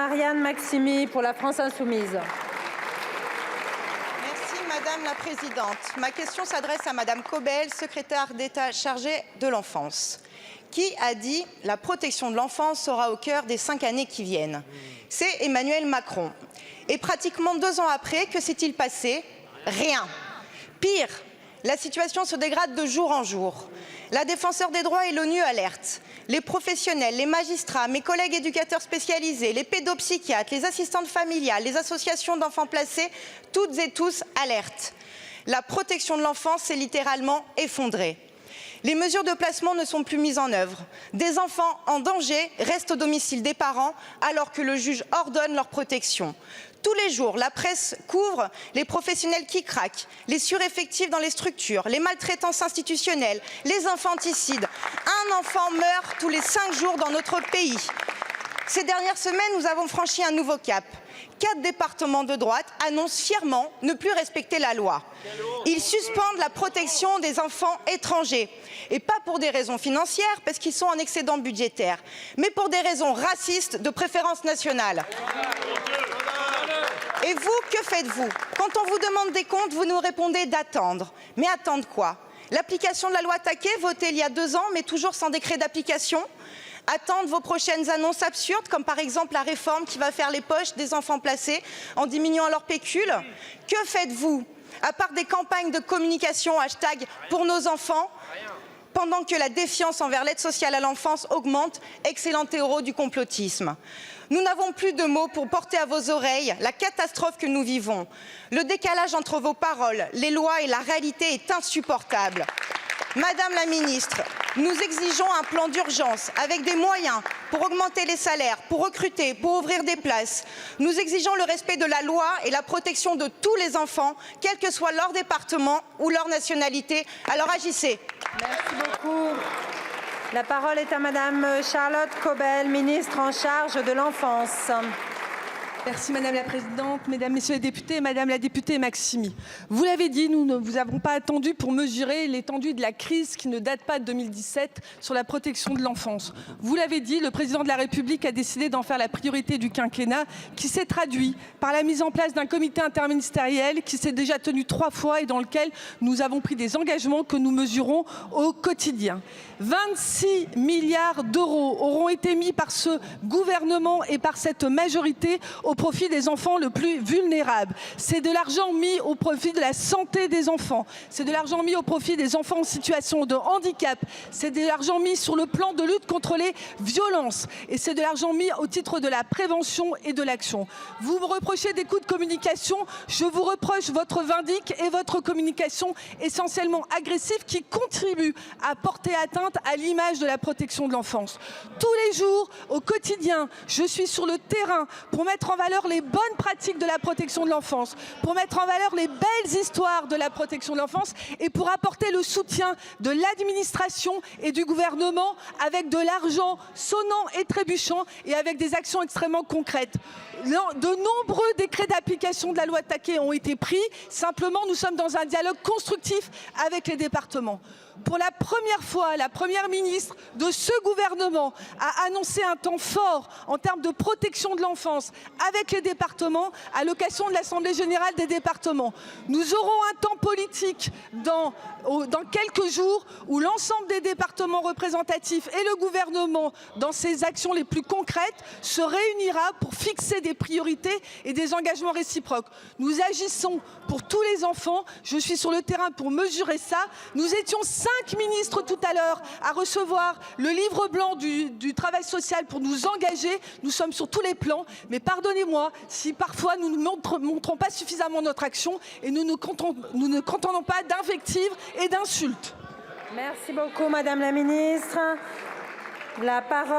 Marianne Maximi pour la France Insoumise. Merci Madame la Présidente. Ma question s'adresse à Madame Cobel, secrétaire d'État chargée de l'enfance. Qui a dit « la protection de l'enfance sera au cœur des 5 années qui viennent ». C'est Emmanuel Macron. Et pratiquement 2 ans après, que s'est-il passé? Rien. Pire, la situation se dégrade de jour en jour. La défenseure des droits et l'ONU alertent. Les professionnels, les magistrats, mes collègues éducateurs spécialisés, les pédopsychiatres, les assistantes familiales, les associations d'enfants placés, toutes et tous alertent. La protection de l'enfance s'est littéralement effondrée. Les mesures de placement ne sont plus mises en œuvre. Des enfants en danger restent au domicile des parents alors que le juge ordonne leur protection. Tous les jours, la presse couvre les professionnels qui craquent, les sureffectifs dans les structures, les maltraitances institutionnelles, les infanticides. Un enfant meurt tous les 5 jours dans notre pays. Ces dernières semaines, nous avons franchi un nouveau cap. 4 départements de droite annoncent fièrement ne plus respecter la loi. Ils suspendent la protection des enfants étrangers. Et pas pour des raisons financières, parce qu'ils sont en excédent budgétaire, mais pour des raisons racistes de préférence nationale. Et vous, que faites-vous? Quand on vous demande des comptes, vous nous répondez d'attendre. Mais attendre quoi? L'application de la loi Taquet, votée il y a 2 ans, mais toujours sans décret d'application? Attendre vos prochaines annonces absurdes, comme par exemple la réforme qui va faire les poches des enfants placés en diminuant leur pécule? Que faites-vous, à part des campagnes de communication hashtag pour nos enfants, pendant que la défiance envers l'aide sociale à l'enfance augmente, excellent héros du complotisme? Nous n'avons plus de mots pour porter à vos oreilles la catastrophe que nous vivons. Le décalage entre vos paroles, les lois et la réalité est insupportable. Madame la ministre, nous exigeons un plan d'urgence avec des moyens pour augmenter les salaires, pour recruter, pour ouvrir des places. Nous exigeons le respect de la loi et la protection de tous les enfants, quel que soit leur département ou leur nationalité. Alors agissez. Merci beaucoup. La parole est à Madame Charlotte Cobel, ministre en charge de l'enfance. Merci Madame la Présidente, Mesdames, Messieurs les députés, Madame la députée Maximi. Vous l'avez dit, nous ne vous avons pas attendu pour mesurer l'étendue de la crise qui ne date pas de 2017 sur la protection de l'enfance. Vous l'avez dit, le Président de la République a décidé d'en faire la priorité du quinquennat, qui s'est traduit par la mise en place d'un comité interministériel qui s'est déjà tenu 3 fois et dans lequel nous avons pris des engagements que nous mesurons au quotidien. 26 milliards d'euros auront été mis par ce gouvernement et par cette majorité au profit des enfants le plus vulnérables. C'est de l'argent mis au profit de la santé des enfants. C'est de l'argent mis au profit des enfants en situation de handicap. C'est de l'argent mis sur le plan de lutte contre les violences. Et c'est de l'argent mis au titre de la prévention et de l'action. Vous me reprochez des coups de communication. Je vous reproche votre vindicte et votre communication essentiellement agressive qui contribue à porter atteinte à l'image de la protection de l'enfance. Tous les jours, au quotidien, je suis sur le terrain pour mettre en valeur les bonnes pratiques de la protection de l'enfance, pour mettre en valeur les belles histoires de la protection de l'enfance et pour apporter le soutien de l'administration et du gouvernement avec de l'argent sonnant et trébuchant et avec des actions extrêmement concrètes. De nombreux décrets d'application de la loi Taquet ont été pris. Simplement, nous sommes dans un dialogue constructif avec les départements. Pour la première fois, la Première ministre de ce gouvernement a annoncé un temps fort en termes de protection de l'enfance avec les départements à l'occasion de l'Assemblée générale des départements. Nous aurons un temps politique dans quelques jours où l'ensemble des départements représentatifs et le gouvernement, dans ses actions les plus concrètes, se réunira pour fixer des priorités et des engagements réciproques. Nous agissons pour tous les enfants. Je suis sur le terrain pour mesurer ça. Nous étions 5 ministres tout à l'heure à recevoir le livre blanc du travail social pour nous engager. Nous sommes sur tous les plans. Mais pardonnez-moi si parfois nous ne montrons pas suffisamment notre action et nous ne contentons pas d'invectives et d'insultes. Merci beaucoup, Madame la ministre. La parole